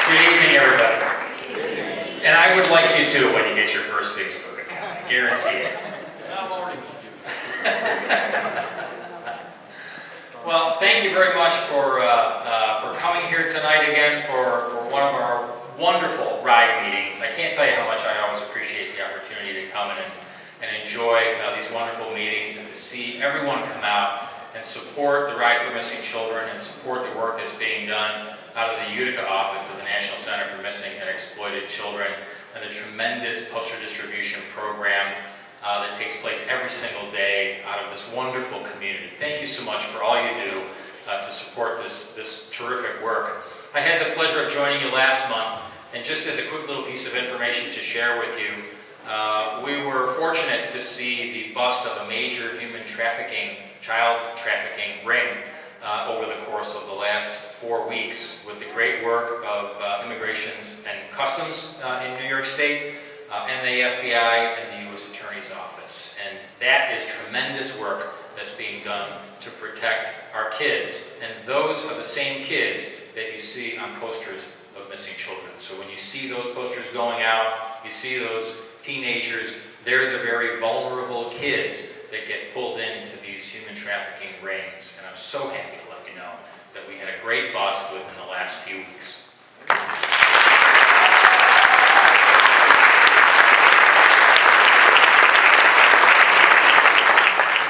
Good evening, everybody. And I would like you too when you get your first Facebook account. I guarantee it. I'm already with you. Well, thank you very much for coming here tonight again for one of our wonderful ride meetings. I can't tell you how much I always appreciate the opportunity to come and enjoy these wonderful meetings and to see everyone come out and support the Ride for Missing Children and support the work that's being done out of the Utica office of the National Center for Missing and Exploited Children and the tremendous poster distribution program that takes place every single day out of this wonderful community. Thank you so much for all you do to support this terrific work. I had the pleasure of joining you last month, and just as a quick little piece of information to share with you, we were fortunate to see the bust of a major human trafficking, child trafficking ring over the course of the last 4 weeks with the great work of Immigrations and Customs in New York State, and the FBI and the U.S. Attorney's Office. And that is tremendous work that's being done to protect our kids. And those are the same kids that you see on posters of missing children. So when you see those posters going out, you see those teenagers, they're the very vulnerable kids that get pulled into these human trafficking rings. And I'm so happy to let you know that we had a great bust within the last few weeks.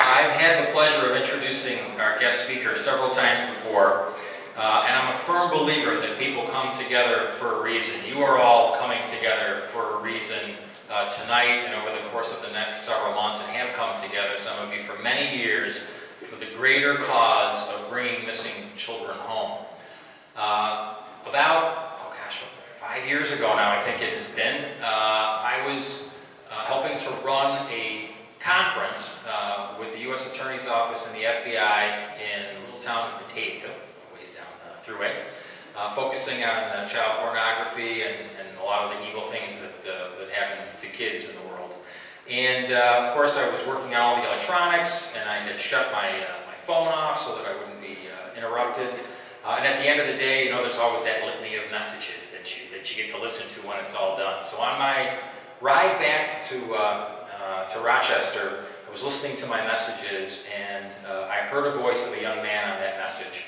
I've had the pleasure of introducing our guest speaker several times before, and I'm a firm believer that people come together for a reason. You are all coming together for a reason tonight and over the course of the next several months, and have come together, some of you, for many years for the greater cause of bringing missing children home. About 5 years ago now, I think it has been, I was helping to run a conference with the U.S. Attorney's Office and the FBI in a little town of Batavia, ways down the thruway, focusing on child pornography and a lot of the evil things that happen to kids in the world. And of course, I was working on all the electronics, and I had shut my phone off so that I wouldn't be interrupted. And at the end of the day, you know, there's always that litany of messages that you get to listen to when it's all done. So on my ride back to Rochester, I was listening to my messages, and I heard a voice of a young man on that message.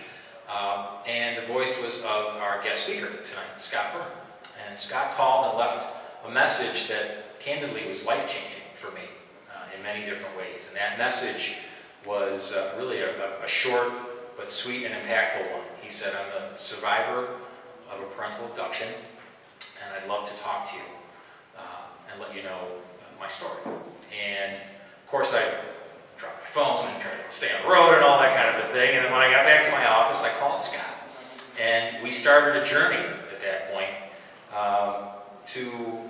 And the voice was of our guest speaker tonight, Scott Berne. And Scott called and left a message that candidly was life-changing for me in many different ways. And that message was really a short but sweet and impactful one. He said, "I'm the survivor of a parental abduction, and I'd love to talk to you and let you know my story." And of course, I dropped my phone and tried to stay on the road and all that kind of a thing. And then when I got back to my office, I called Scott. And we started a journey at that point to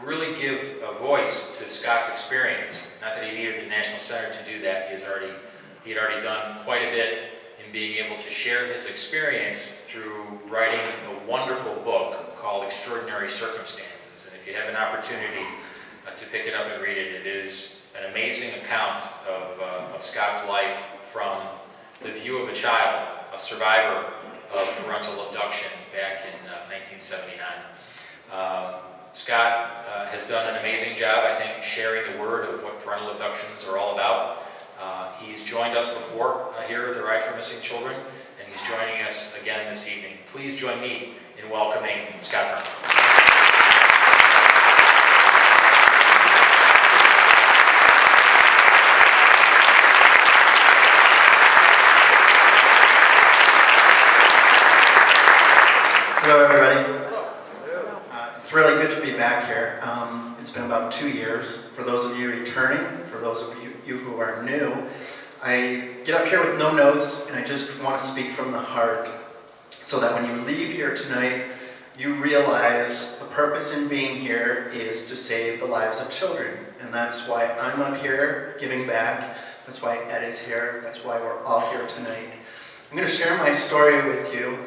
really give a voice to Scott's experience. Not that he needed the National Center to do that. He had already done quite a bit in being able to share his experience through writing a wonderful book called Extraordinary Circumstances. And if you have an opportunity to pick it up and read it, it is an amazing account of Scott's life from the view of a child, a survivor of parental abduction back in 1979. Scott has done an amazing job, I think, sharing the word of what parental abductions are all about. He's joined us before here at the Ride for Missing Children, and he's joining us again this evening. Please join me in welcoming Scott Berne. Hello, everybody. It's really good to be back here. It's been about 2 years. For those of you returning, for those of you who are new, I get up here with no notes, and I just want to speak from the heart so that when you leave here tonight, you realize the purpose in being here is to save the lives of children. And that's why I'm up here giving back. That's why Ed is here. That's why we're all here tonight. I'm going to share my story with you,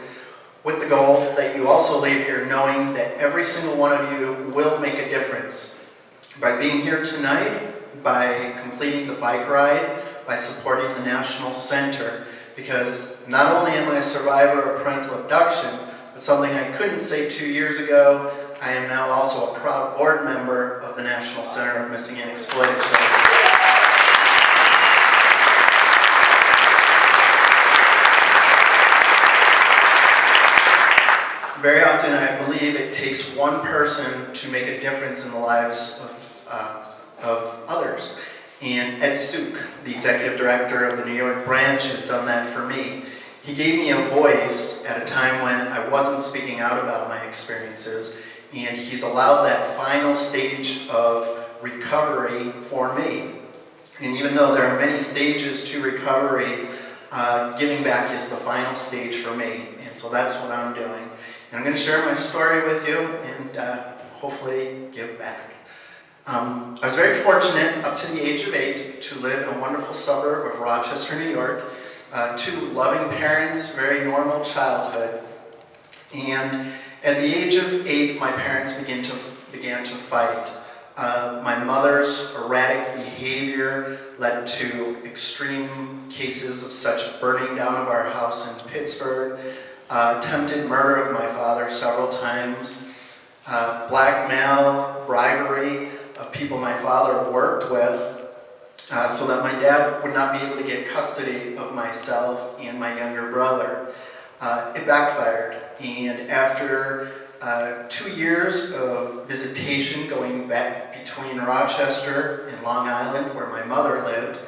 with the goal that you also leave here knowing that every single one of you will make a difference. By being here tonight, by completing the bike ride, by supporting the National Center, because not only am I a survivor of parental abduction, something I couldn't say 2 years ago. I am now also a proud board member of the National Center of Missing and Exploited Children. Very often I believe it takes one person to make a difference in the lives of others. And Ed Suk, the executive director of the New York branch, has done that for me. He gave me a voice at a time when I wasn't speaking out about my experiences, and he's allowed that final stage of recovery for me. And even though there are many stages to recovery, giving back is the final stage for me. And so that's what I'm doing. And I'm going to share my story with you and hopefully give back. I was very fortunate up to the age of 8 to live in a wonderful suburb of Rochester, New York. 2 loving parents, very normal childhood. And at the age of 8, my parents began to fight. My mother's erratic behavior led to extreme cases of such burning down of our house in Pittsburgh, attempted murder of my father several times, blackmail, bribery of people my father worked with, so that my dad would not be able to get custody of myself and my younger brother. It backfired, and after 2 years of visitation going back between Rochester and Long Island, where my mother lived,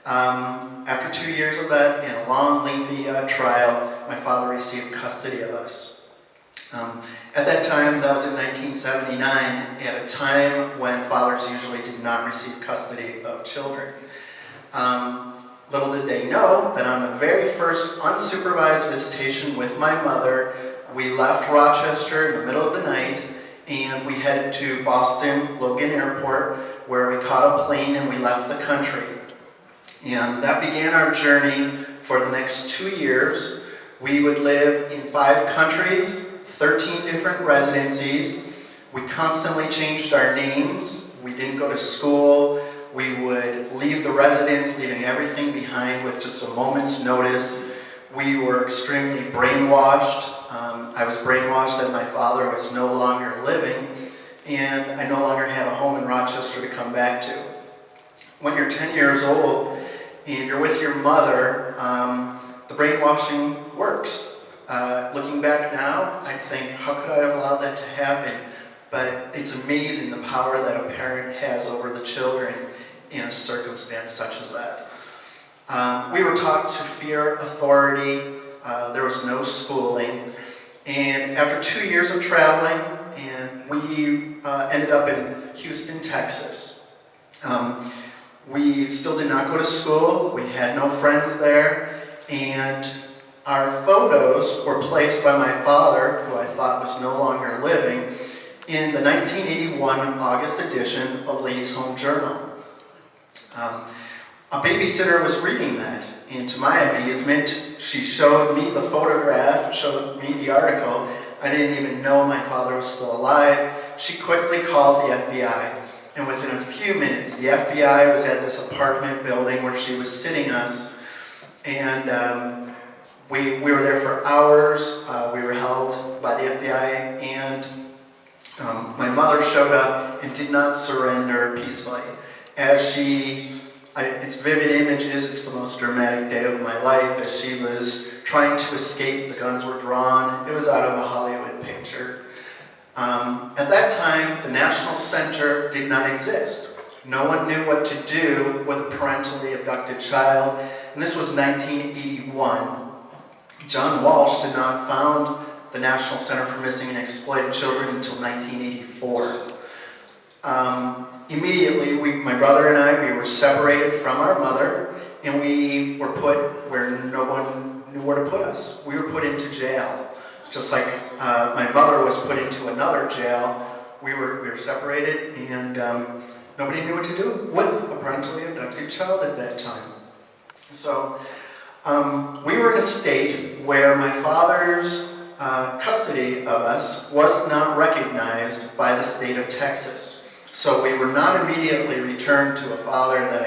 after 2 years of that and a long, lengthy trial, my father received custody of us. At that time, that was in 1979, at a time when fathers usually did not receive custody of children. Little did they know that on the very first unsupervised visitation with my mother, we left Rochester in the middle of the night and we headed to Boston Logan Airport, where we caught a plane and we left the country. And that began our journey for the next 2 years. We would live in 5 countries, 13 different residencies. We constantly changed our names. We didn't go to school. We would leave the residence, leaving everything behind with just a moment's notice. We were extremely brainwashed. I was brainwashed that my father was no longer living, and I no longer had a home in Rochester to come back to. When you're 10 years old and you're with your mother, the brainwashing works. Looking back now, I think, how could I have allowed that to happen? But it's amazing the power that a parent has over the children in a circumstance such as that. We were taught to fear authority. There was no schooling. And after 2 years of traveling, and we ended up in Houston, Texas. We still did not go to school. We had no friends there. And our photos were placed by my father, who I thought was no longer living, in the 1981 August edition of Ladies' Home Journal. A babysitter was reading that, and to my amazement, she showed me the photograph, showed me the article. I didn't even know my father was still alive. She quickly called the FBI, and within a few minutes, the FBI was at this apartment building where she was sitting us, and we were there for hours. We were held by the FBI, and my mother showed up and did not surrender peacefully. It's vivid images, it's the most dramatic day of my life. As she was trying to escape, the guns were drawn. It was out of a Hollywood picture. At that time, the National Center did not exist. No one knew what to do with a parentally abducted child, and this was 1981. John Walsh did not found the National Center for Missing and Exploited Children until 1984. Immediately, my brother and I, we were separated from our mother, and we were put where no one knew where to put us. We were put into jail. Just like my mother was put into another jail, we were separated, and nobody knew what to do with a parentally abducted child at that time. So we were in a state where my father's custody of us was not recognized by the state of Texas. So we were not immediately returned to a father that